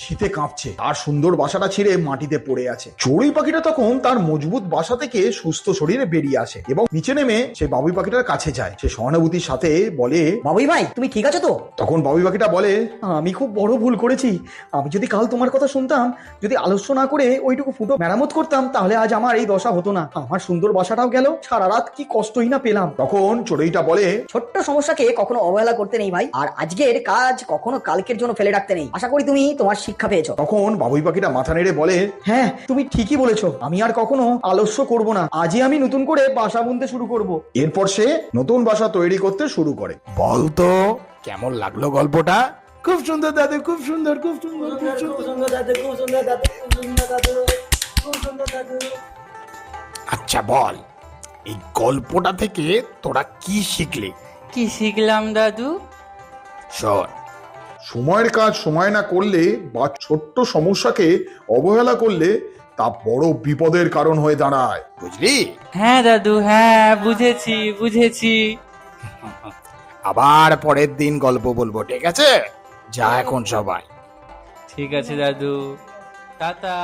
শীতে কাঁপছে, আর সুন্দর বাসাটা ছিঁড়ে মাটিতে পড়ে আছে। চড়ুই পাখিটা তখন তার মজবুত বাসা থেকে সুস্থ শরীরে বেরিয়ে আসে এবং নিচে নেমে সে বাবুই পাখিটার কাছে যায়। সে সহানুভূতির সাথে বলে, বাবুই ভাই তুমি ঠিক আছো তো? তখন বাবুই পাখিটা বলে, আমি খুব বড় ভুল করেছি। আমি যদি কাল তোমার কথা শুনতাম, যদি আলস্য না করে ওইটুকু ফুটো মেরামত করতাম, তাহলে আজ আমার এই দশা হতো না। আমার সুন্দর বাসাটাও গেল, সারা রাত কি কষ্টই না পেলাম। তখন চড়ুইটা বলে, ছোট্ট সমস্যাকে কখনো অবহেলা করতে নেই ভাই, আর আজকের কাজ কখনো কালকের জন্য ফেলে রাখতে নেই। আশা করি তুমি তোমার শিক্ষা পেয়েছো। তখন বাবুই পাখিটা মাথা নেড়ে বলে, হ্যাঁ তুমি ঠিকই বলেছো, আমি আর কখনো আলস্য করব না। আজই আমি নতুন করে বাসা বুনতে শুরু করব। এরপর সে নতুন বাসা তৈরি করতে শুরু করে। বলতো কেমন লাগলো গল্পটা? খুব সুন্দর দাদু, খুব সুন্দর, খুব সুন্দর, খুব সুন্দর। আচ্ছা বল, এই গল্পটা থেকে তোরা কি শিখলি? কি শিখলাম দাদু? শোন, সময়ের কাজ সময় না করলে বা ছোট্ট সমস্যাকে অবহেলা করলে তা বড় বিপদের কারণ হয়ে দাঁড়ায়। বুঝলি? হ্যাঁ দাদু, হ্যাঁ বুঝেছি বুঝেছি। আবার পরের দিন গল্প বলবো, ঠিক আছে? যা এখন সবাই। ঠিক আছে দাদু, টাটা।